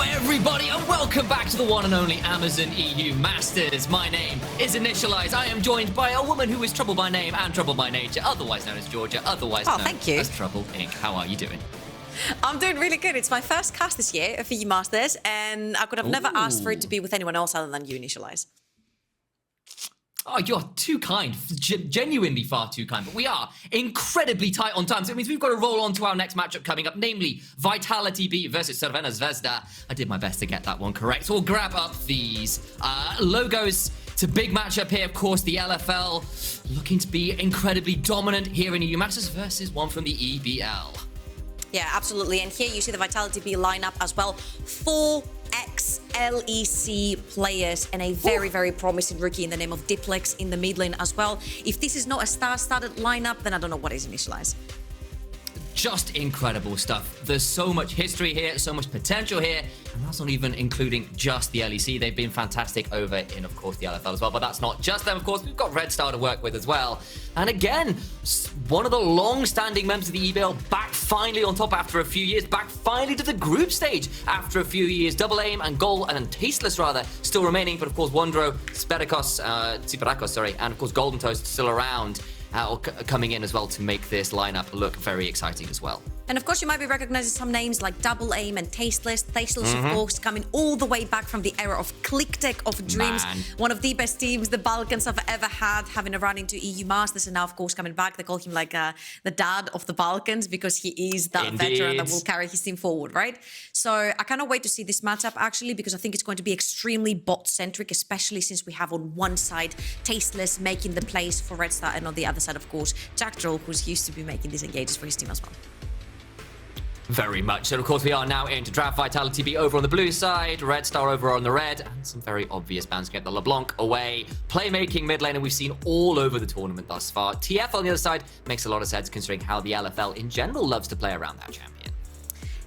Everybody, and welcome back to the one and only Amazon EU Masters. My name is Initialize. I am joined by a woman who is Trouble by name and Trouble by nature, otherwise known as Georgia, otherwise known as Trouble Inc. How are you doing? I'm doing really good. It's my first cast this year of EU Masters, and I could have never asked for it to be with anyone else other than you, Initialize. Oh, you're too kind. Genuinely far too kind. But we are incredibly tight on time. So it means we've got to roll on to our next matchup coming up, namely Vitality.Bee versus Crvena Zvezda. I did my best to get that one correct. So we'll grab up these logos. It's a big matchup here, of course. The LFL looking to be incredibly dominant here in EU Masters versus one from the EBL. Yeah, absolutely. And here you see the Vitality.Bee lineup as well. 4 ex-LEC players and a very, very promising rookie in the name of Diplex in the mid lane as well. If this is not a star-studded lineup, then I don't know what is. Initialize. Just incredible stuff. There's so much history here, so much potential here, and that's not even including just the LEC. They've been fantastic over in, of course, the LFL as well, but that's not just them, of course. We've got Red Star to work with as well. And again, one of the long-standing members of the EBL back finally on top after a few years, back finally to the group stage after a few years. DoubleAiM and Goal, and TasteLess rather, still remaining, but of course Wondro, Tsiperakos, and of course Golden Toast still around. Coming in as well to make this lineup look very exciting as well. And of course, you might be recognizing some names like DoubleAiM and TasteLess. TasteLess, of course, coming all the way back from the era of ClickTech of Dreams, one of the best teams the Balkans have ever had, having a run into EU Masters, and now, of course, coming back. They call him like the dad of the Balkans because he is that veteran that will carry his team forward, right? So I cannot wait to see this matchup, actually, because I think it's going to be extremely bot-centric, especially since we have on one side TasteLess making the plays for Red Star, and on the other side, of course, Jactroll, who's used to be making these engages for his team as well. Very much. So, of course, we are now in to draft Vitality.Bee over on the blue side, Red Star over on the red, and some very obvious bans. Get the LeBlanc away. Playmaking mid lane, and we've seen all over the tournament thus far. TF on the other side makes a lot of sense considering how the LFL in general loves to play around that champion.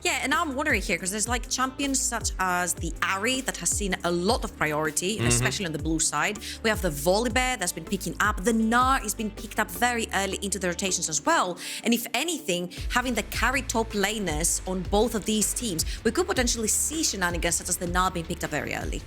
Yeah, and now I'm wondering here, because there's like champions such as the Ahri that has seen a lot of priority, especially on the blue side. We have the Volibear that's been picking up. The Gnar has been picked up very early into the rotations as well. And if anything, having the carry top laners on both of these teams, we could potentially see shenanigans such as the Gnar being picked up very early.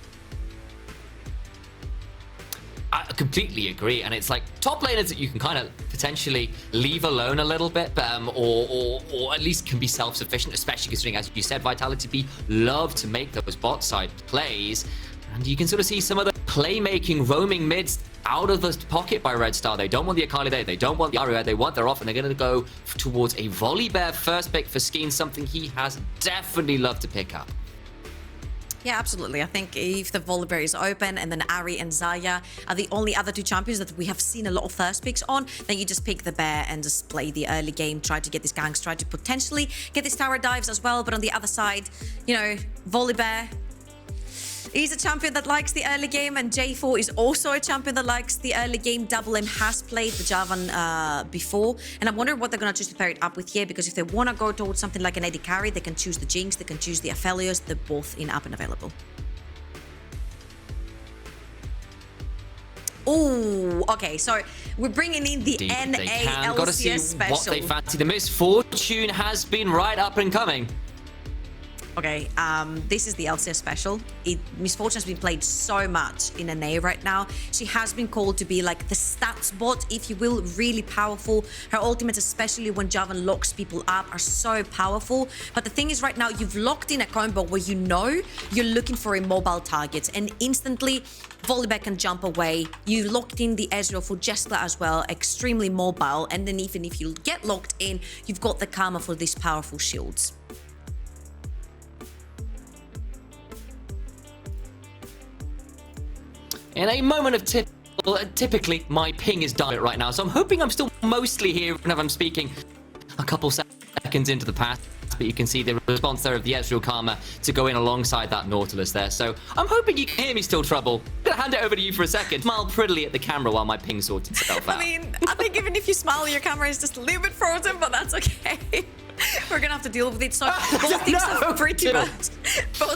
I completely agree, and it's like top laners that you can kind of potentially leave alone a little bit, or at least can be self-sufficient, especially considering, as you said, Vitality.Bee love to make those bot side plays, and you can sort of see some of the playmaking roaming mids out of the pocket by Red Star. They don't want the Akali there, they don't want the Aria, they want their off, and they're going to go towards a Volibear first pick for Skeanz, something he has definitely loved to pick up. Yeah, absolutely. I think if the Volibear is open and then Ahri and Xayah are the only other two champions that we have seen a lot of first picks on, then you just pick the bear and just play the early game, try to get these ganks, try to potentially get these tower dives as well. But on the other side, you know, Volibear, he's a champion that likes the early game, and J4 is also a champion that likes the early game. DoubleAiM has played the Jarvan before, and I'm wondering what they're going to choose to pair it up with here, because if they want to go towards something like an AD carry, they can choose the Jinx, they can choose the Aphelios. They're both in up and available. Oh, okay, so we're bringing in the NA Got to see special. What they fancy. The Misfortune has been right up and coming. Okay, this is the LCS special. Misfortune has been played so much in NA right now. She has been called to be like the stats bot, if you will, really powerful. Her ultimates, especially when Jarvan locks people up, are so powerful. But the thing is, right now, you've locked in a combo where you know you're looking for immobile targets, and instantly Volibear can jump away. You locked in the Ezreal for Jeskla as well, extremely mobile. And then even if you get locked in, you've got the Karma for these powerful shields. In a moment of typically my ping is done right now, so I'm hoping I'm still mostly here whenever I'm speaking a couple seconds into the pass, but you can see the response there of the Ezreal Karma to go in alongside that Nautilus there. So I'm hoping you can hear me still, Trouble. I'm gonna hand it over to you for a second. Smile prettily at the camera while my ping sorts itself out. I mean, I think even if you smile, your camera is just a little bit frozen, but that's okay. We're gonna have to deal with it. So both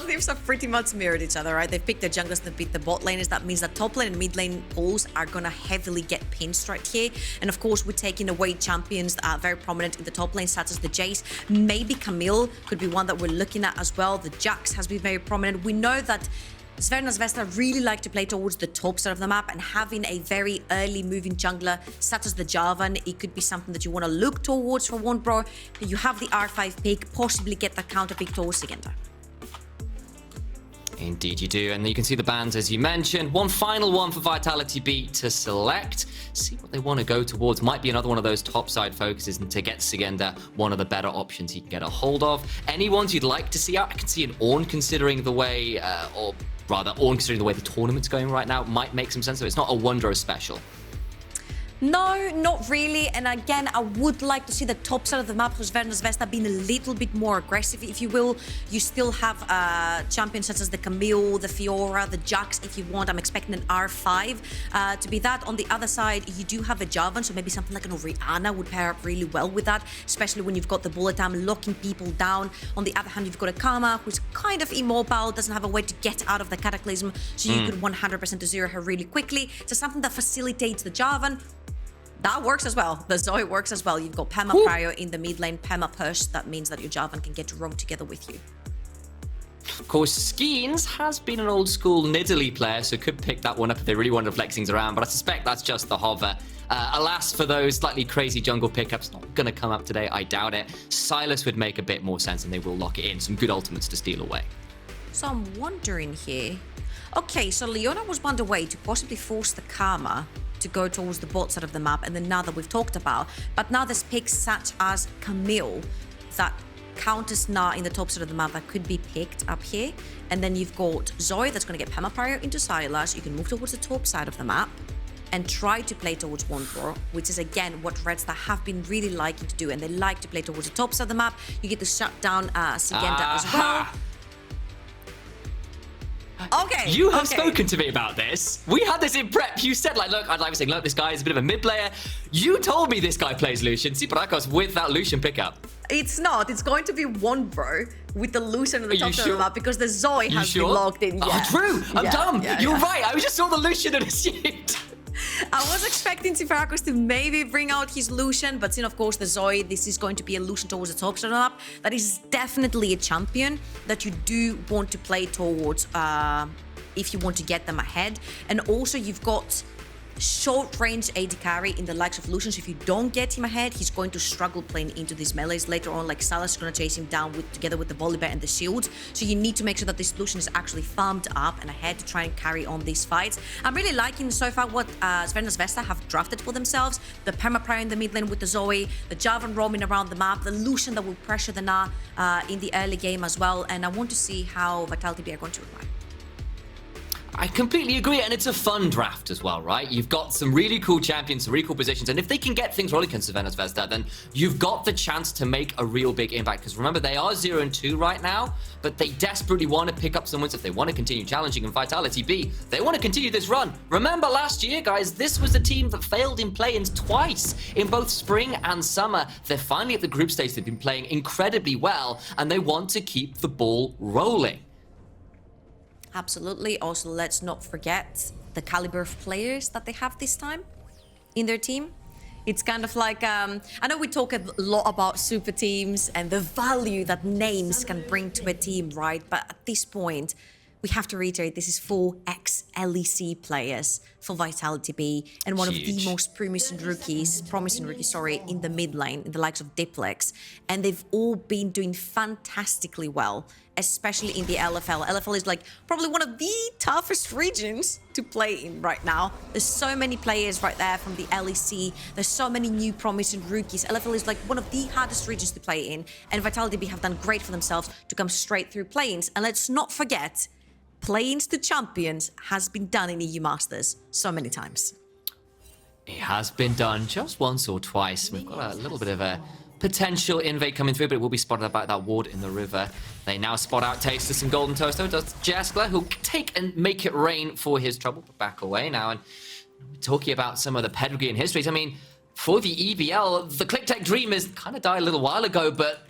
teams have pretty much mirrored each other, right? They've picked their junglers to beat the bot laners. That means that top lane and mid lane pools are gonna heavily get pinched right here. And of course, we're taking away champions that are very prominent in the top lane, such as the Jace. Maybe Camille could be one that we're looking at as well. The Jax has been very prominent. We know that Crvena Zvezda really like to play towards the top side of the map, and having a very early moving jungler such as the Jarvan, it could be something that you want to look towards for Wondro. You have the R5 pick, possibly get that counter pick towards Szygenda. Indeed you do, and you can see the bans as you mentioned. One final one for Vitality.Bee to select. See what they want to go towards. Might be another one of those top side focuses, and to get Szygenda, one of the better options he can get a hold of. Any ones you'd like to see out? I can see an Ornn considering the way, Ornn considering the way the tournament's going right now, might make some sense. So it's not a Wondro special. No, not really. And again, I would like to see the top side of the map for Crvena Zvezda being a little bit more aggressive, if you will. You still have champions such as the Camille, the Fiora, the Jax, if you want. I'm expecting an R5 to be that. On the other side, you do have a Jarvan, so maybe something like an Orianna would pair up really well with that, especially when you've got the bullet time locking people down. On the other hand, you've got a Karma, who's kind of immobile, doesn't have a way to get out of the Cataclysm, so you could 100% to zero her really quickly. So something that facilitates the Jarvan. That works as well. The Zoe works as well. You've got Pema Prio in the mid lane, Pema push. That means that your Jarvan can get to roam together with you. Of course, Skeanz has been an old school Nidalee player, so could pick that one up if they really wanted to flex things around, but I suspect that's just the hover. Alas, for those slightly crazy jungle pickups, not going to come up today, I doubt it. Sylas would make a bit more sense, and they will lock it in. Some good ultimates to steal away. So I'm wondering here. Okay, so Leona was one way to possibly force the Karma to go towards the bot side of the map, and then now that we've talked about, but now there's picks such as Camille that counters Gnar in the top side of the map that could be picked up here, and then you've got Zoe that's going to get Perma into Sylas. You can move towards the top side of the map and try to play towards Wondro, which is again what Reds that have been really liking to do, and they like to play towards the top side of the map. You get to shut down Szygenda as well. Okay. You have spoken to me about this. We had this in prep. You said, like, look, I'd like to say, look, this guy is a bit of a mid player. You told me this guy plays Lucian. Tsiperakos with that Lucian pickup. It's not. It's going to be Wondro with the Lucian on the top of the map because the Zoe has been logged in. Oh, true. I'm dumb. You're right. I just saw the Lucian and assumed. I was expecting Tsiperakos to maybe bring out his Lucian, but of course the Zoe, this is going to be a Lucian towards the top side of the map. That is definitely a champion that you do want to play towards if you want to get them ahead. And also you've got short-range AD carry in the likes of Lucian, so if you don't get him ahead, he's going to struggle playing into these melees later on. Like Sylas is going to chase him down together with the Volibear and the shields, so you need to make sure that this Lucian is actually farmed up and ahead to try and carry on these fights. I'm really liking so far what Crvena Zvezda have drafted for themselves. The Perma in the mid lane with the Zoe, the Jarvan roaming around the map, the Lucian that will pressure the Gnar in the early game as well, and I want to see how Vitality.Bee are going to reply. I completely agree, and it's a fun draft as well, right? You've got some really cool champions, some really cool positions, and if they can get things rolling against Crvena Zvezda, then you've got the chance to make a real big impact, because remember, they are 0-2 right now, but they desperately want to pick up some wins if they want to continue challenging, and Vitality.Bee, they want to continue this run. Remember last year, guys, this was the team that failed in play-ins twice in both spring and summer. They're finally at the group stage. They've been playing incredibly well, and they want to keep the ball rolling. Absolutely. Also, let's not forget the caliber of players that they have this time in their team. It's kind of like, I know we talk a lot about super teams and the value that names can bring to a team, right? But at this point, we have to reiterate, this is 4 ex-LEC players for Vitality.Bee and one of the most promising rookies, in the mid lane, in the likes of Diplex. And they've all been doing fantastically well, especially in the LFL. LFL is like probably one of the toughest regions to play in right now. There's so many players right there from the LEC. There's so many new promising rookies. LFL is like one of the hardest regions to play in. And Vitality.Bee have done great for themselves to come straight through play-ins. And let's not forget, play-ins to champions has been done in EU Masters so many times. It has been done just once or twice. We've got a little bit of a potential invade coming through, but it will be spotted about that ward in the river. They now spot out TasteLess and Golden Toaster. Does Jeskla, who'll take and make it rain for his trouble, but back away now. And we're talking about some of the pedigree and histories. I mean, for the EBL, the Click Tech dream has kind of died a little while ago, but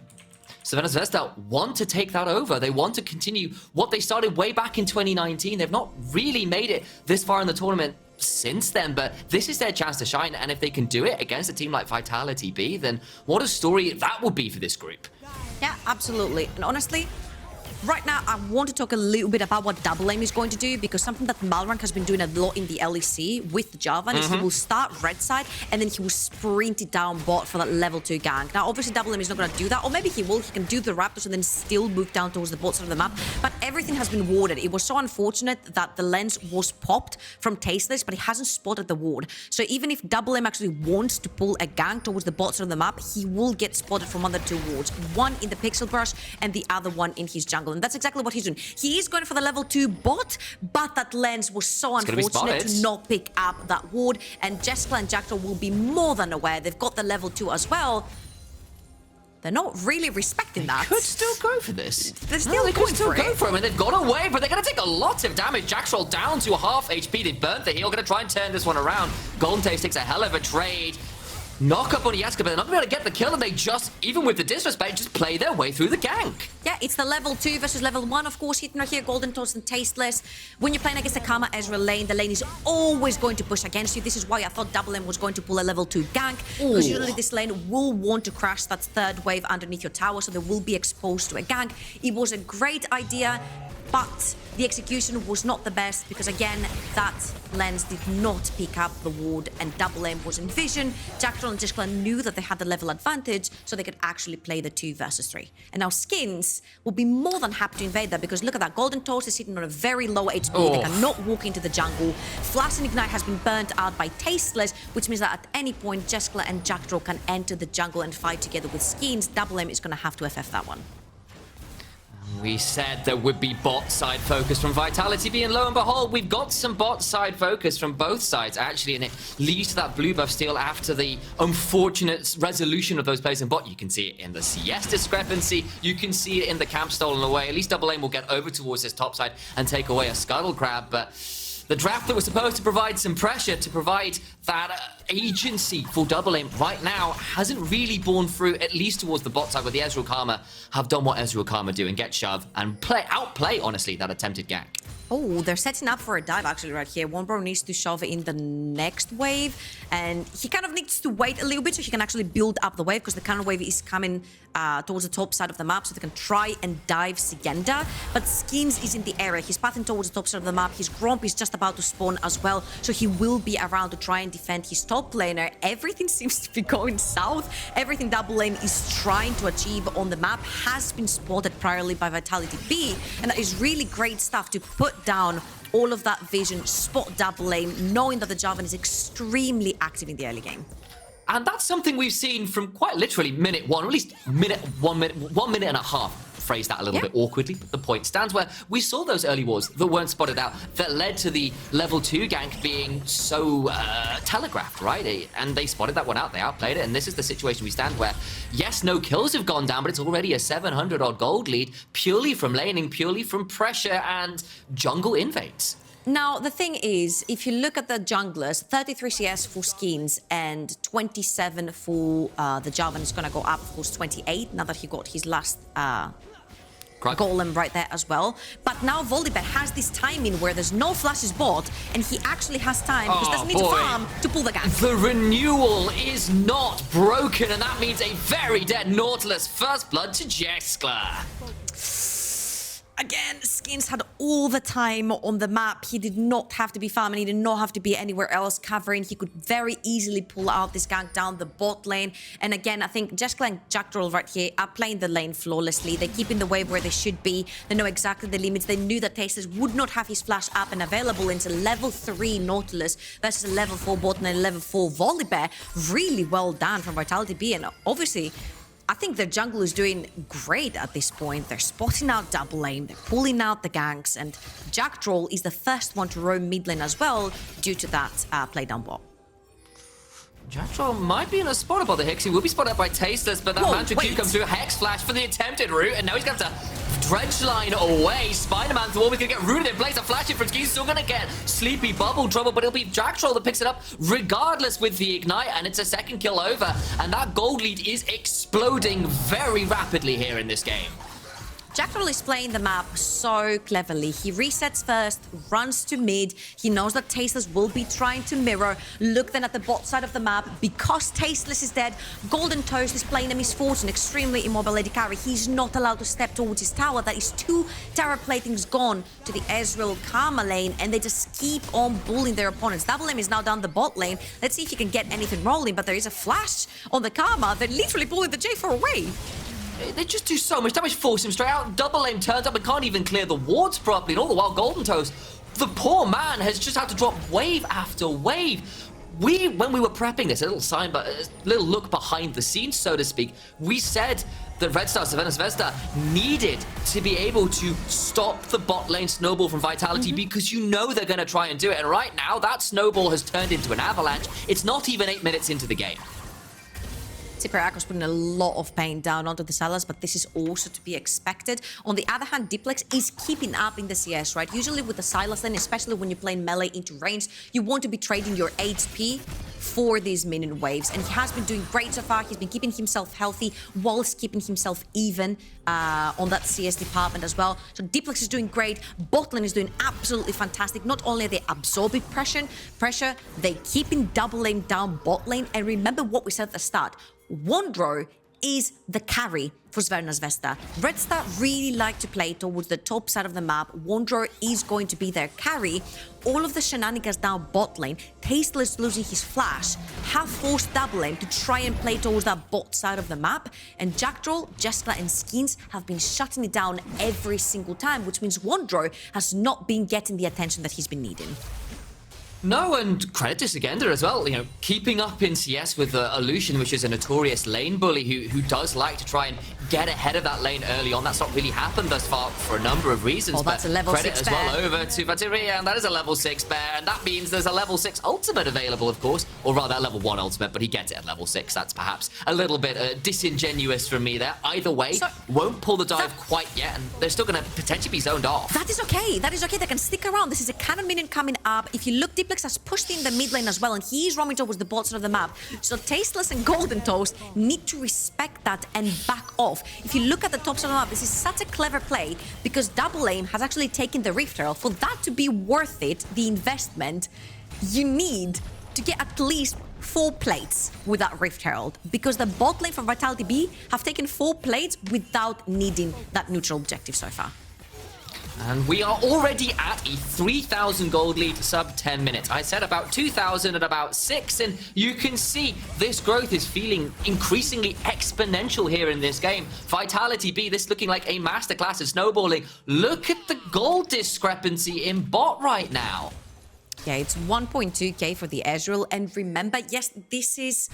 Crvena Zvezda want to take that over. They want to continue what they started way back in 2019. They've not really made it this far in the tournament since then, but this is their chance to shine, and if they can do it against a team like Vitality.Bee, then what a story that would be for this group. Yeah, absolutely. And honestly, right now, I want to talk a little bit about what DoubleAiM is going to do, because something that Malrank has been doing a lot in the LEC with Jarvan is he will start red side and then he will sprint it down bot for that level 2 gank. Now, obviously, DoubleAiM is not going to do that, or maybe he will. He can do the Raptors and then still move down towards the bot side of the map, but everything has been warded. It was so unfortunate that the lens was popped from TasteLess, but he hasn't spotted the ward. So even if DoubleAiM actually wants to pull a gank towards the bot side of the map, he will get spotted from under 2 wards, one in the pixel brush and the other one in his jungle. And that's exactly what he's doing. He is going for the level 2 bot, but that lens was so unfortunate to not pick up that ward. And Jeskla and Jactroll will be more than aware. They've got the level 2 as well. They're not really respecting that. Could still go for this. They're still they going could still for go it. for him, and they've got away, but they're going to take a lot of damage. Jactroll down to half HP. They burnt the heal. Going to try and turn this one around. Golden Taste takes a hell of a trade. Knock up on Jeskla, but they're not going to be able to get the kill, and they just, even with the disrespect, just play their way through the gank. Yeah, it's the level 2 versus level 1, of course, hitting right here, Golden Toast and TasteLess. When you're playing against a Karma Ezreal lane, the lane is always going to push against you. This is why I thought DoubleAiM was going to pull a level 2 gank, because usually this lane will want to crash that third wave underneath your tower, so they will be exposed to a gank. It was a great idea, but the execution was not the best, because again, that lens did not pick up the ward, and DoubleAiM was in vision. Jactroll and Jeskla knew that they had the level advantage, so they could actually play the 2 versus 3. And now Skeanz will be more than happy to invade that, because look at that, Golden Toast is sitting on a very low HP. They cannot walk into the jungle. Flash and Ignite has been burnt out by TasteLess, which means that at any point, Jeskla and Jactroll can enter the jungle and fight together with Skeanz. DoubleAiM is going to have to FF that one. We said there would be bot side focus from Vitality.Bee, and lo and behold, we've got some bot side focus from both sides, actually, and it leads to that blue buff steal after the unfortunate resolution of those plays in bot. You can see it in the CS discrepancy, you can see it in the camp stolen away. At least DoubleAiM will get over towards this top side and take away a scuttle crab, but the draft that was supposed to provide some pressure, to provide that agency for DoubleAiM right now, hasn't really borne through, at least towards the bot side, where the Ezreal Karma have done what Ezreal Karma do and get shoved and outplay, honestly, that attempted gank. Oh, they're setting up for a dive actually right here. Wondro needs to shove in the next wave, and he kind of needs to wait a little bit so he can actually build up the wave, because the counter wave is coming towards the top side of the map, so they can try and dive Szygenda. But Skeanz is in the area. He's pathing towards the top side of the map. His Gromp is just about to spawn as well, so he will be around to try and defend his top laner. Everything seems to be going south. Everything DoubleAiM is trying to achieve on the map has been spotted priorly by Vitality.Bee, and that is really great stuff to put down all of that vision, spot DoubleAiM, knowing that the Jarvan is extremely active in the early game. And that's something we've seen from quite literally minute 1, or at least 1 minute and a half. Phrase that a little bit awkwardly, but the point stands, where we saw those early wards that weren't spotted out, that led to the level 2 gank being so telegraphed, right? And they spotted that one out, they outplayed it, and this is the situation we stand where, yes, no kills have gone down, but it's already a 700-odd gold lead, purely from laning, purely from pressure and jungle invades. Now, the thing is, if you look at the junglers, 33 CS for Skeanz and 27 for the Jarvan is going to go up, of course, 28, now that he got his last golem right there as well. But now Volibear has this timing where there's no flashes bot, and he actually has time, because doesn't need to farm to pull the gank. The renewal is not broken, and that means a very dead Nautilus. First blood to Jeskla. Again, Skeanz had all the time on the map. He did not have to be farming. He did not have to be anywhere else covering. He could very easily pull out this gank down the bot lane. And again, I think Jeskla and Jactroll right here are playing the lane flawlessly. They're keeping the wave where they should be. They know exactly the limits. They knew that TasteLess would not have his flash up and available into level 3 Nautilus versus a level 4 bot and a level 4 Volibear. Really well done from Vitality.Bee. And obviously, I think their jungle is doing great at this point. They're spotting out DoubleAiM, they're pulling out the ganks, and Jactroll is the first one to roam mid lane as well due to that play down bot. Jactroll might be in a spot about the Hex. He will be spotted by TasteLess, but that Mantra Q comes through. Hex Flash for the attempted route, and now he's going to Dredge line away. Spider-Man the always gonna get rooted in place. A flash in from Skeanz, still gonna get Sleepy Bubble trouble, but it'll be Jactroll that picks it up regardless with the Ignite, and it's a second kill over. And that gold lead is exploding very rapidly here in this game. Jactroll is playing the map so cleverly. He resets first, runs to mid. He knows that TasteLess will be trying to mirror. Look then at the bot side of the map. Because TasteLess is dead, Golden Toast is playing a Misfortune, extremely immobile AD carry. He's not allowed to step towards his tower. That is 2 Terra Platings gone to the Ezreal Karma lane, and they just keep on bullying their opponents. DoubleAiM is now down the bot lane. Let's see if he can get anything rolling, but there is a flash on the Karma. They're literally pulling the J4 away. They just do so much damage, force him straight out. DoubleAiM turns up and can't even clear the wards properly. And all the while, Golden Toast, the poor man, has just had to drop wave after wave. When we were prepping this, a little look behind the scenes, so to speak, we said that Red Star Crvena Zvezda needed to be able to stop the bot lane snowball from Vitality because you know they're going to try and do it. And right now, that snowball has turned into an avalanche. It's not even 8 minutes into the game. Tsiperakos putting a lot of pain down onto the Sylas, but this is also to be expected. On the other hand, Diplex is keeping up in the CS, right? Usually with the Sylas lane, especially when you're playing melee into range, you want to be trading your HP for these minion waves, and he has been doing great so far. He's been keeping himself healthy whilst keeping himself even on that CS department as well. So Diplex is doing great. Botlane is doing absolutely fantastic. Not only are they absorbing pressure, they keeping DoubleAiM down bot lane. And remember what we said at the start, Wondro is the carry for Crvena Zvezda. Red Star really like to play towards the top side of the map. Wondro is going to be their carry. All of the shenanigans down bot lane, TasteLess losing his flash, have forced DoubleAiM to try and play towards that bot side of the map. And Jactroll, Jeskla and Skeanz have been shutting it down every single time, which means Wondro has not been getting the attention that he's been needing. No, and credit to Szygenda as well, you know, keeping up in CS with Lucian, which is a notorious lane bully who does like to try and get ahead of that lane early on. That's not really happened thus far for a number of reasons. Oh, that's a level credit 6 as bear. well over to VITB, and that is a level 6 bear, and that means there's a level 6 ultimate available, of course, or rather a level 1 ultimate, but he gets it at level 6. That's perhaps a little bit disingenuous from me there. Either way, won't pull the dive quite yet, and they're still going to potentially be zoned off. That is okay. That is okay. They can stick around. This is a cannon minion coming up. If you look, Diplex has pushed in the mid lane as well, and he's roaming towards the bottom of the map. So TasteLess and Golden Toast need to respect that and back off. If you look at the top side of the map, this is such a clever play because DoubleAiM has actually taken the Rift Herald. For that to be worth it, the investment, you need to get at least 4 plates with that Rift Herald, because the bot lane from Vitality.Bee have taken 4 plates without needing that neutral objective so far. And we are already at a 3,000 gold lead sub 10 minutes. I said about 2,000 at about 6, and you can see this growth is feeling increasingly exponential here in this game. Vitality.Bee, this looking like a masterclass of snowballing. Look at the gold discrepancy in bot right now. Yeah, it's 1.2k for the Ezreal, and remember, yes, this is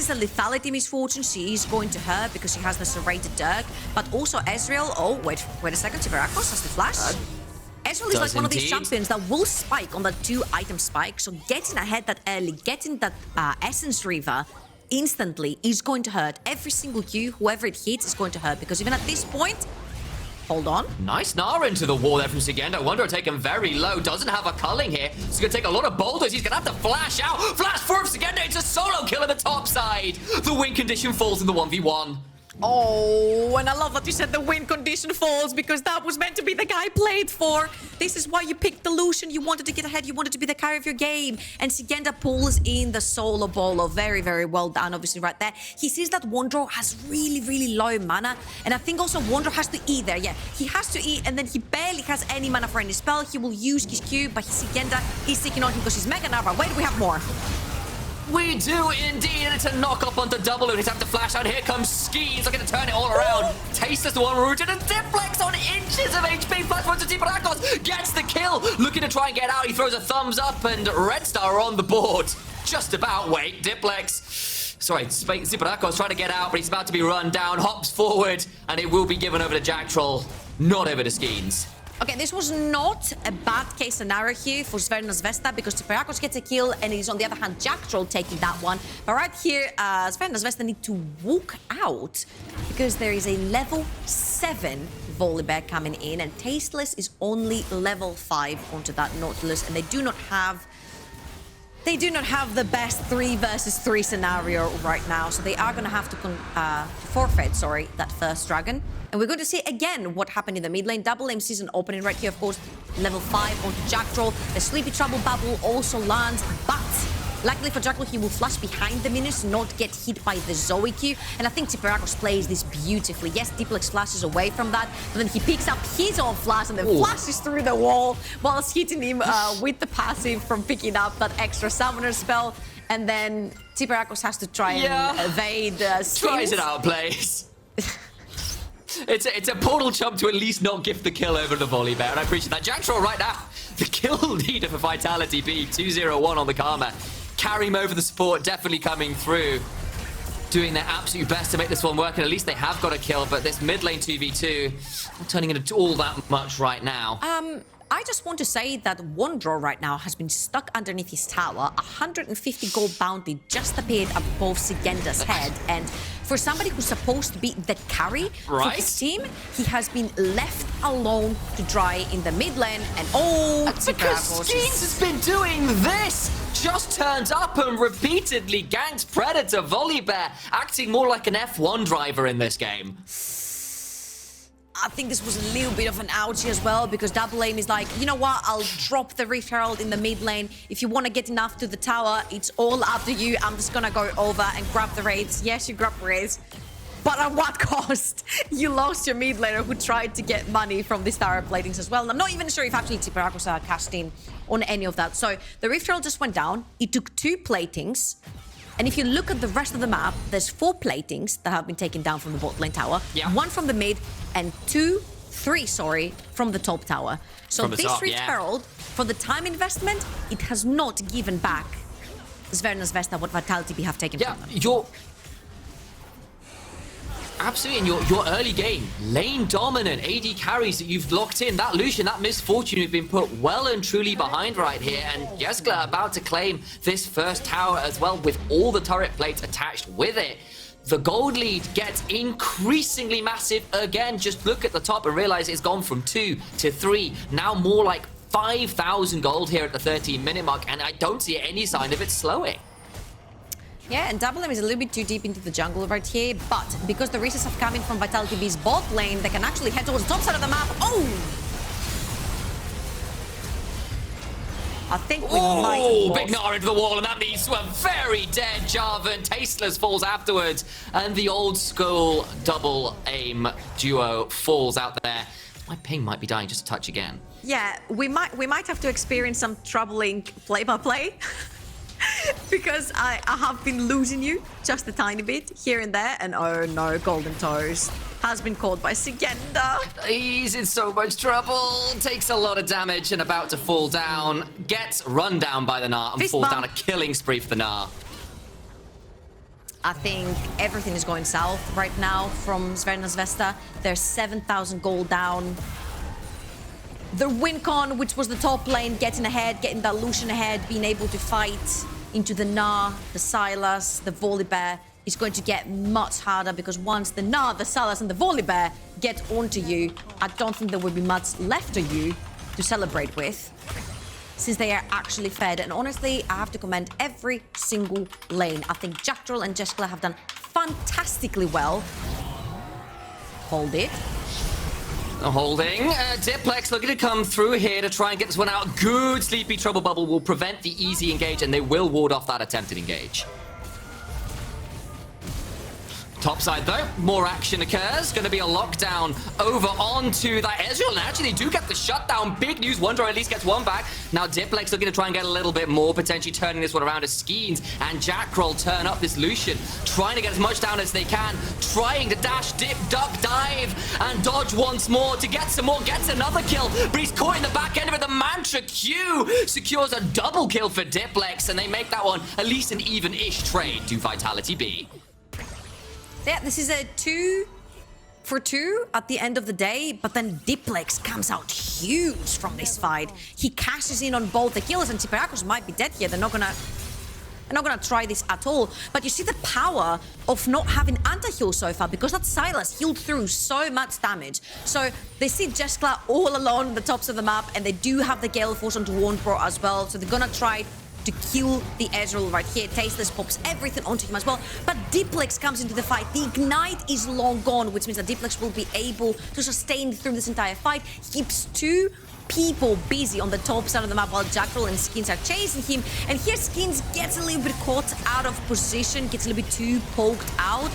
a lethality misfortune. She is going to hurt because she has the serrated Dirk, but also Ezreal. Oh, wait a second. Tsiperakos has the flash. Ezreal is like one of these champions that will spike on that 2-item spike. So getting ahead that early, getting that Essence Reaver instantly is going to hurt. Every single Q, whoever it hits, is going to hurt, because even at this point, hold on. Nice Gnar into the wall there from Szygenda. Wondro taken very low. Doesn't have a culling here. He's going to take a lot of boulders. He's going to have to flash out. Flash for Szygenda. It's a solo kill on the top side. The win condition falls in the 1v1. Oh, and I love that you said the win condition falls, because that was meant to be the guy played for. This is why you picked the Lucian. You wanted to get ahead. You wanted to be the carry of your game. And Szygenda pulls in the solo bolo. Very, very well done, obviously, right there. He sees that Wondro has really, really low mana. And I think also Wondro has to E there. Yeah, he has to E, and then he barely has any mana for any spell. He will use his Q, but Szygenda is sticking on him because he's Mega Narva. Wait, we have more. We do indeed, and it's a knock up onto DoubleAiM. He's have to flash out. Here comes Skeanz, looking to turn it all around. TasteLess the one rooted, and Diplex on inches of HP. Flash forward to Tsiperakos, gets the kill. Looking to try and get out. He throws a thumbs up, and Red Star on the board. Just about. Wait, Diplex. Sorry, Tsiperakos trying to get out, but he's about to be run down. Hops forward, and it will be given over to Jactroll, not over to Skeanz. Okay, this was not a bad case scenario here for Crvena Zvezda because Tsiperakos gets a kill and it is on the other hand Jactroll taking that one. But right here, Crvena Zvezda need to walk out because there is a level 7 Volibear coming in and TasteLess is only level 5 onto that Nautilus and they do not have the best 3 versus 3 scenario right now, so they are going to have to forfeit, that first dragon. And we're going to see again what happened in the mid lane. DoubleAiM season opening right here, of course, level 5 onto Jactroll. The Sleepy Trouble Bubble also lands, but luckily for Jactroll, he will flash behind the minions, not get hit by the Zoe Q. And I think Tsiperakos plays this beautifully. Yes, Diplex flashes away from that, but then he picks up his own flash and then flashes through the wall whilst hitting him with the passive from picking up that extra summoner spell. And then Tsiperakos has to try and evade Skeanz. Tries it out, plays. It's a portal jump to at least not give the kill over the Volibear, and I appreciate that. Jactroll right now, the kill leader for Vitality.Bee, 2-0-1 on the Karma. Carry him over the support, definitely coming through. Doing their absolute best to make this one work, and at least they have got a kill, but this mid lane 2v2, not turning into all that much right now. I just want to say that Wondro right now has been stuck underneath his tower. 150 gold bounty just appeared above Szygenda's head. And for somebody who's supposed to be the carry for his team, he has been left alone to dry in the mid lane. And because Skeanz has been doing this! Just turns up and repeatedly ganks Predator Volibear, acting more like an F1 driver in this game. I think this was a little bit of an ouchie as well because DoubleAiM is like, you know what, I'll drop the Rift Herald in the mid lane. If you want to get enough to the tower, it's all up to you. I'm just going to go over and grab the raids. Yes, you grab raids. But at what cost? You lost your mid laner who tried to get money from these tower platings as well. And I'm not even sure if actually Tsiperakos cashed in on any of that. So the Rift Herald just went down. It took 2 platings. And if you look at the rest of the map, there's 4 platings that have been taken down from the bot lane tower. Yeah. 1 from the mid and 3 from the top tower. So this Rift Herald, for the time investment, it has not given back Crvena Zvezda what Vitality.Bee have taken from them. Absolutely, in your early game, lane dominant AD carries that you've locked in. That Lucian, that Misfortune have been put well and truly behind right here. And Jeskla about to claim this first tower as well with all the turret plates attached with it. The gold lead gets increasingly massive again. Just look at the top and realize it's gone from 2 to 3. Now more like 5,000 gold here at the 13-minute mark. And I don't see any sign of it slowing. Yeah, and DoubleAiM is a little bit too deep into the jungle right here, but because the resets have come in from Vitality.Bee's bot lane, they can actually head towards the top side of the map. I think we might big Gnar into the wall, and that leads to a very dead Jarvan. TasteLess falls afterwards, and the old school DoubleAiM duo falls out there. My ping might be dying just a touch again. Yeah, we might have to experience some troubling play-by-play. Because I have been losing you just a tiny bit here and there. And oh no, Golden Toes has been caught by Szygenda. He's in so much trouble. Takes a lot of damage and about to fall down. Gets run down by the Gnar and falls down a killing spree for the Gnar. I think everything is going south right now from Crvena Zvezda. They're 7,000 gold down. The Wincon, which was the top lane, getting ahead, getting that Lucian ahead, being able to fight into the Gnar, the Sylas, the Volibear, is going to get much harder because once the Gnar, the Sylas, and the Volibear get onto you, I don't think there will be much left of you to celebrate with, since they are actually fed. And honestly, I have to commend every single lane. I think Jactroll and Jeskla have done fantastically well. Hold it. Holding. Diplex looking to come through here to try and get this one out. Good Sleepy Trouble Bubble will prevent the easy engage, and they will ward off that attempted engage. Top side, though, more action occurs. Going to be a lockdown over onto that Ezreal. And actually, they do get the shutdown. Big news. Wondro at least gets one back. Now, Diplex looking to try and get a little bit more, potentially turning this one around as Skeanz and Jactroll turn up this Lucian, trying to get as much down as they can, trying to dash, dip, duck, dive, and dodge once more to get some more. Gets another kill, but he's caught in the back end of it. The Mantra Q secures a double kill for Diplex, and they make that one at least an even-ish trade to Vitality.Bee. Yeah, this is a 2 for 2 at the end of the day, but then Diplex comes out huge from this fight. He cashes in on both the kills, and Tsiperakos might be dead here. They're not gonna try this at all. But you see the power of not having anti-heal so far, because that Sylas healed through so much damage. So they see Jeskla all along the tops of the map, and they do have the Gale Force onto Wondro as well. So they're gonna try to kill the Ezreal right here. TasteLess pops everything onto him as well. But Diplex comes into the fight. The Ignite is long gone, which means that Diplex will be able to sustain through this entire fight. Keeps 2 people busy on the top side of the map while Jactroll and Skeanz are chasing him. And here Skeanz gets a little bit caught out of position, gets a little bit too poked out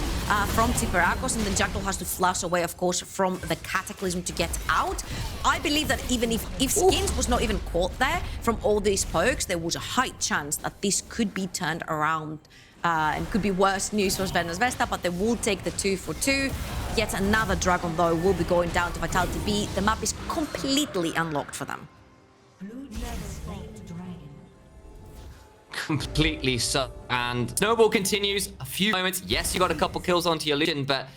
from Tsiperakos, and then Jactroll has to flash away, of course, from the Cataclysm to get out. I believe that even if Skeanz was not even caught there from all these pokes, there was a high chance that this could be turned around and could be worse news for Crvena Zvezda, but they will take the 2 for 2. Yet another Dragon, though, will be going down to Vitality.Bee. The map is completely unlocked for them. Completely so. And Snowball continues. A few moments. Yes, you got a couple kills onto your Lucian, but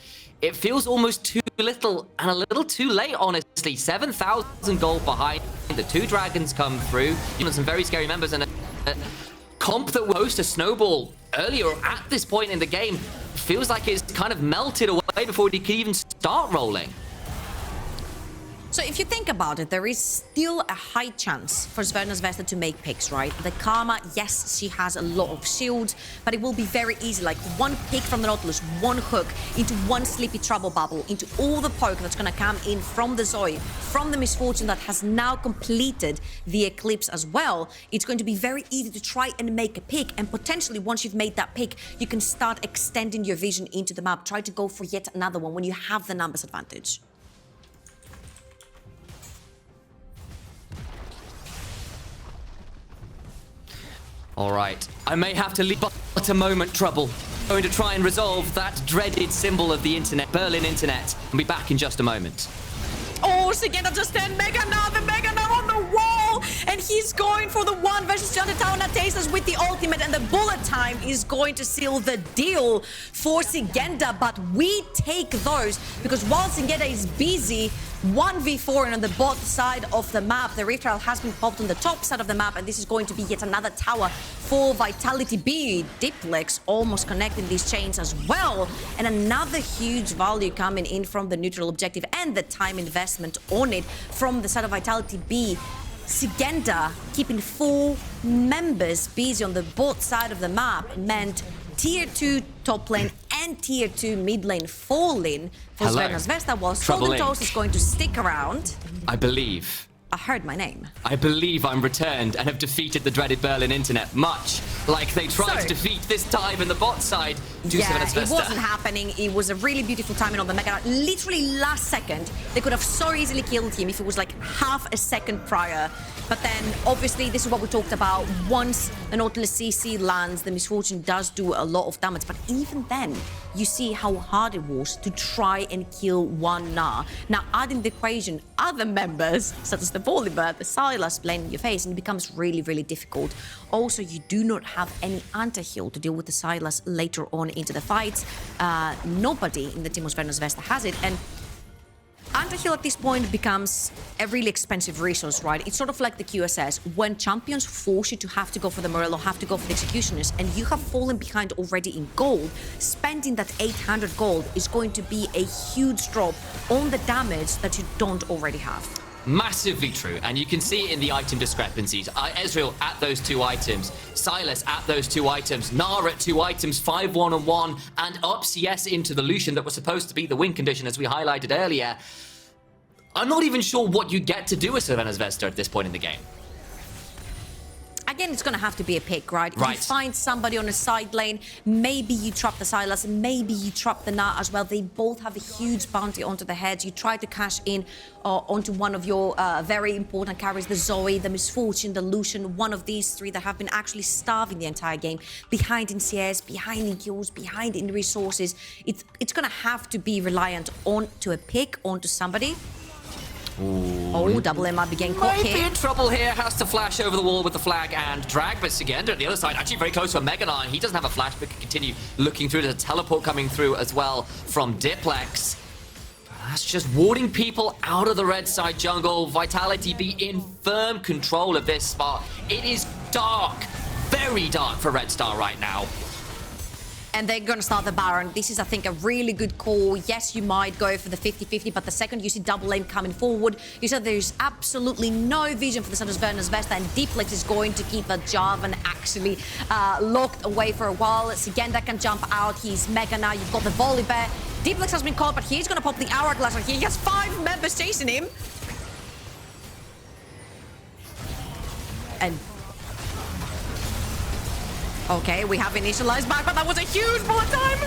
it feels almost too little and a little too late, honestly. 7,000 gold behind. The 2 dragons come through. Even some very scary members, and a comp that will host a Snowball earlier at this point in the game feels like it's kind of melted away before he can even start rolling. So if you think about it, there is still a high chance for Crvena Zvezda to make picks, right? The Karma, yes, she has a lot of shields, but it will be very easy. Like 1 pick from the Nautilus, 1 hook into 1 Sleepy Trouble Bubble, into all the poke that's going to come in from the Zoe, from the Misfortune that has now completed the Eclipse as well. It's going to be very easy to try and make a pick, and potentially once you've made that pick, you can start extending your vision into the map. Try to go for yet another one when you have the numbers advantage. All right, I may have to leave but a moment, Trouble. Going to try and resolve that dreaded symbol of the internet, Berlin internet. I'll be back in just a moment. Oh, Szygenda just turned Mega Gnar, the Mega Gnar on the wall, and he's going for the 1 versus 200 tower. Now TasteLess with the ultimate, and the bullet time is going to seal the deal for Szygenda, but we take those because while Szygenda is busy 1v4 and on the bottom side of the map, the Rift Trial has been popped on the top side of the map, and this is going to be yet another tower for Vitality.Bee. Diplex almost connecting these chains as well, and another huge value coming in from the neutral objective and the time investment on it from the side of Vitality.Bee. Szygenda keeping 4 members busy on the both side of the map meant tier 2 top lane and tier 2 mid lane falling for Crvena Zvezda, while Golden Toast is going to stick around. I believe. I heard my name. I believe I'm returned and have defeated the dreaded Berlin internet, much like they tried to defeat this dive in the bot side. Yeah, it wasn't happening. It was a really beautiful timing on the Mega Gnar. Literally last second, they could have so easily killed him if it was like half a second prior. But then, obviously, this is what we talked about. Once the Nautilus CC lands, the Misfortune does do a lot of damage. But even then, you see how hard it was to try and kill one Gnar. Now, add in the equation other members, such as the Volibear, the Sylas, playing in your face, and it becomes really, really difficult. Also, you do not have any anti-heal to deal with the Sylas later on into the fights. Nobody in the team of Crvena Zvezda has it, and anti-heal at this point becomes a really expensive resource, right? It's sort of like the QSS. When champions force you to have to go for the Morello, have to go for the Executioners, and you have fallen behind already in gold, spending that 800 gold is going to be a huge drop on the damage that you don't already have. Massively true, and you can see it in the item discrepancies. Ezreal at those 2 items, Sylas at those 2 items, Gnar at 2 items, 5-1-1, and ups, yes, into the Lucian that was supposed to be the win condition, as we highlighted earlier. I'm not even sure what you get to do with Crvena Zvezda at this point in the game. Again, it's going to have to be a pick, right? You find somebody on a side lane, maybe you trap the Sylas, maybe you trap the Gnar as well. They both have a huge bounty onto the heads. You try to cash in onto one of your very important carries, the Zoe, the Misfortune, the Lucian, one of these 3 that have been actually starving the entire game, behind in CS, behind in kills, behind in resources. It's going to have to be reliant onto a pick, onto somebody. Ooh. Oh, DoubleAiM might be getting caught here. Might be in trouble here. Has to flash over the wall with the flag and drag, but Szygenda at the other side, actually very close to a Mega Gnar. He doesn't have a flash, but can continue looking through. There's a teleport coming through as well from Diplex. That's just warding people out of the red side jungle. Vitality.Bee in firm control of this spot. It is dark, very dark for Red Star right now. And they're going to start the Baron. This is, I think, a really good call. Yes, you might go for the 50-50, but the second you see DoubleAiM coming forward, you said there's absolutely no vision for the Crvena Zvezda, and Diplex is going to keep a Jarvan actually locked away for a while. Szygenda can jump out. He's mega now. You've got the Volibear. Diplex has been caught, but he's going to pop the Hourglass, and he has 5 members chasing him. And okay, we have initialized back, but that was a huge bullet time!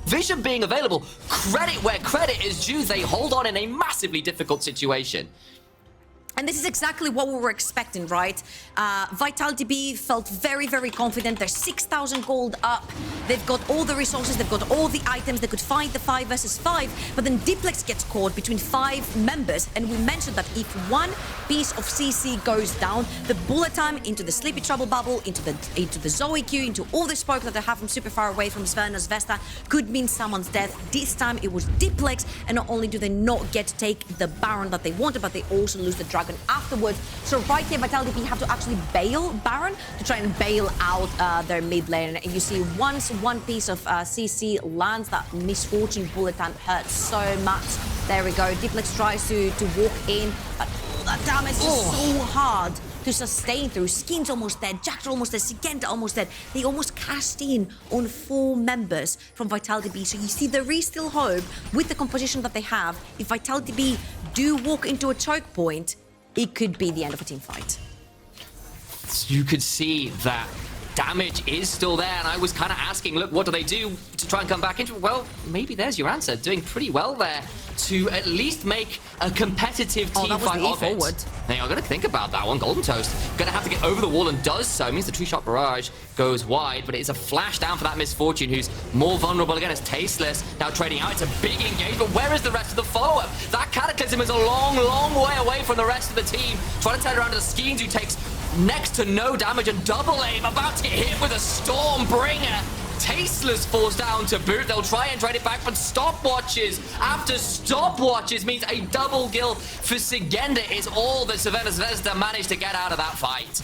Vision being available, credit where credit is due. They hold on in a massively difficult situation. And this is exactly what we were expecting, right? Vitality.Bee felt very, very confident. They're 6,000 gold up. They've got all the resources. They've got all the items. They could fight the 5 versus 5. But then Diplex gets caught between 5 members. And we mentioned that if one piece of CC goes down, the bullet time into the Sleepy Trouble Bubble, into the Zoe Q, into all the smoke that they have from super far away from Crvena Zvezda could mean someone's death. This time it was Diplex. And not only do they not get to take the Baron that they wanted, but they also lose the Dragon afterwards. So right here, Vitality.Bee have to actually bail Baron to try and bail out their mid lane. And you see once one piece of CC lands, that misfortune bullet time hurts so much. There we go. Diplex tries to walk in, but all that damage is so hard to sustain through. Skeanz almost dead, Jactroll almost dead, Szygenda almost dead. They almost cashed in on 4 members from Vitality.Bee. So you see there is still hope with the composition that they have. If Vitality.Bee do walk into a choke point, it could be the end of a team fight. You could see that damage is still there, and I was kind of asking, look, what do they do to try and come back into it? Well, maybe there's your answer. Doing pretty well there to at least make a competitive team fight of forward. it. Now, I'm going to think about that one. Golden Toast going to have to get over the wall and does so. It means the two-shot barrage goes wide, but it is a flash down for that Misfortune, who's more vulnerable again as TasteLess now trading out. It's a big engagement. Where is the rest of the follow-up? That Cataclysm is a long, long way away from the rest of the team. Trying to turn around to the Skeanz, who takes next to no damage, and DoubleAiM about to get hit with a Stormbringer. TasteLess falls down to boot. They'll try and trade it back, but stopwatches after stopwatches means a double kill for Szygenda is all that Crvena Zvezda managed to get out of that fight.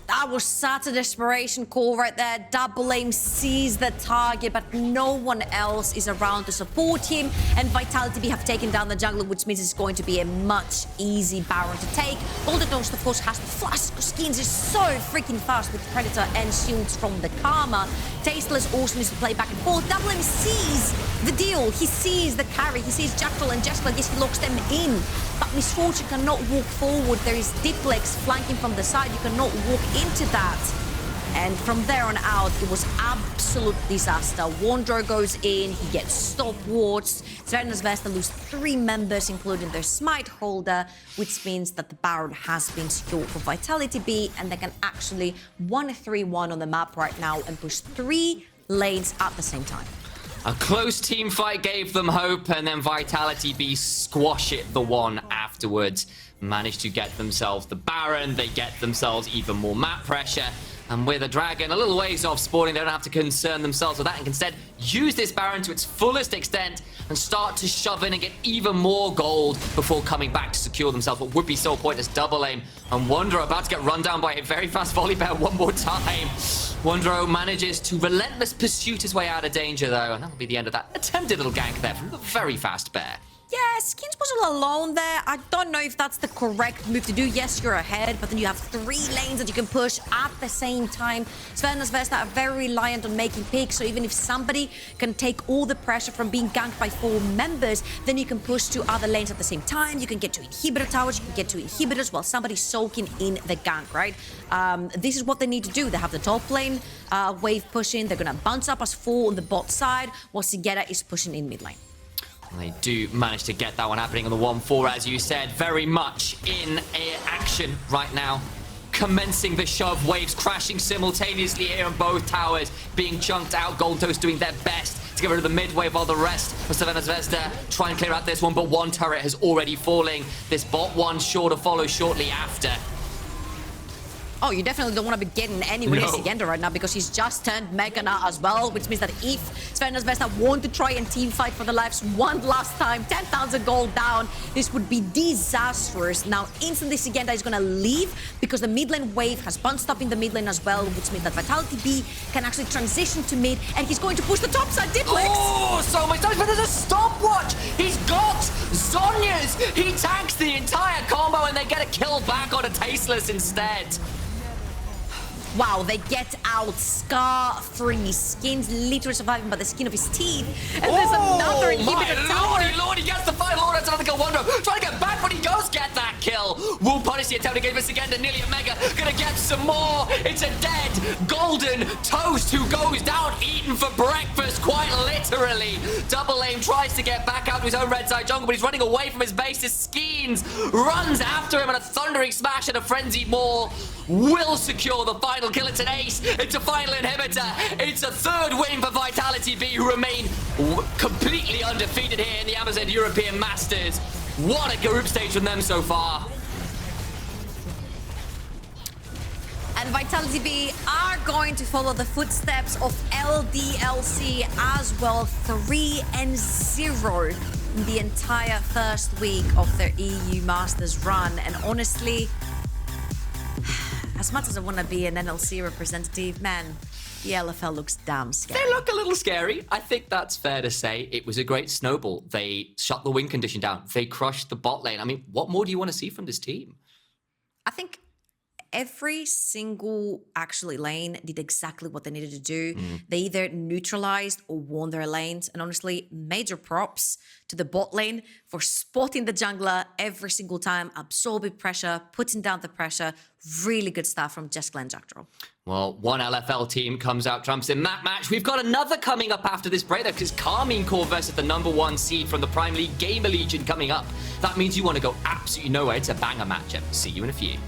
That was such a desperation call right there. DoubleAiM sees the target, but no one else is around to support him. And Vitality.Bee have taken down the jungler, which means it's going to be a much easy Baron to take. Golden Toast, of course, has the flash. Skeanz is so freaking fast with Predator and shields from the Karma. TasteLess also needs to play back and forth. DoubleAiM sees the deal. He sees the carry. He sees Jactroll and Jeskla. Yes, he locks them in. But Misfortune cannot walk forward. There is Diplex flanking from the side. You cannot walk into that. And from there on out, it was absolute disaster. Wondro goes in, he gets stopwatched. Crvena Zvezda lose 3 members, including their smite holder, which means that the Baron has been secured for Vitality.Bee, and they can actually 1-3-1 on the map right now and push 3 lanes at the same time. A close team fight gave them hope, and then Vitality.Bee squash it the one afterwards. Managed to get themselves the Baron, they get themselves even more map pressure, and with a Dragon a little ways off spawning, they don't have to concern themselves with that and can instead use this Baron to its fullest extent and start to shove in and get even more gold before coming back to secure themselves what would be so pointless DoubleAiM. And Wondro about to get run down by a very fast Volibear one more time. Wondro manages to relentless pursuit his way out of danger though, and that'll be the end of that attempted little gank there from the very fast bear. Yeah, Skeanz was all alone there. I don't know if that's the correct move to do. Yes, you're ahead, but then you have 3 lanes that you can push at the same time. Crvena Zvezda are very reliant on making picks, so even if somebody can take all the pressure from being ganked by 4 members, then you can push to other lanes at the same time. You can get to inhibitor towers, you can get to inhibitors while somebody's soaking in the gank, right? This is what they need to do. They have the top lane wave pushing. They're going to bounce up as 4 on the bot side, while Szygenda is pushing in mid lane. They do manage to get that one happening on the 1-4, as you said. Very much in action right now. Commencing the shove, waves crashing simultaneously here on both towers, being chunked out. Golden Toast doing their best to get rid of the mid wave, while the rest of Crvena Zvezda try and clear out this one, but one turret has already fallen. This bot one sure to follow shortly after. Oh, you definitely don't want to be getting anywhere near Szygenda right now because he's just turned Mega Gnar as well, which means that if Crvena Zvezda want to try and team fight for the lives one last time, 10,000 gold down, this would be disastrous. Now, instantly Szygenda is going to leave because the mid lane wave has bunched up in the mid lane as well, which means that Vitality.Bee can actually transition to mid, and he's going to push the top side Diplex. Oh, so much damage, but there's a stopwatch. He's got Zhonya's. He tanks the entire combo, and they get a kill back on a TasteLess instead. Wow, they get out scar-free. Skeanz literally surviving by the skin of his teeth. And there's another inhibitor tower. Lord, he gets the final order. It's another kill. Wondro trying to get back, but he does get that kill. Will punish the attempt against Szygenda. Nearly a mega. Gonna get some more. It's a dead golden toast who goes down eaten for breakfast, quite literally. DoubleAiM tries to get back out to his own red side jungle, but he's running away from his base. His Skeanz runs after him, and a thundering smash and a frenzied maul will secure the final kill. It's an ace. It's a final inhibitor. It's a third win for Vitality.Bee, who remain completely undefeated here in the Amazon European Masters. What a group stage from them so far. And Vitality.Bee are going to follow the footsteps of LDLC as well. 3-0 in the entire first week of their EU Masters run. And honestly, as much as I want to be an NLC representative, man, the LFL looks damn scary. They look a little scary. I think that's fair to say. It was a great snowball. They shut the win condition down. They crushed the bot lane. I mean, what more do you want to see from this team? I think every single actually lane did exactly what they needed to do. They either neutralized or won their lanes. And honestly, major props to the bot lane for spotting the jungler every single time, absorbing pressure, putting down the pressure. Really good stuff from Jeskla and Jactroll. Well, one LFL team comes out trumps in that match. We've got another coming up after this break, because Karmine Corps versus the #1 seed from the Prime League Gamer Legion coming up. That means you want to go absolutely nowhere. It's a banger matchup. See you in a few.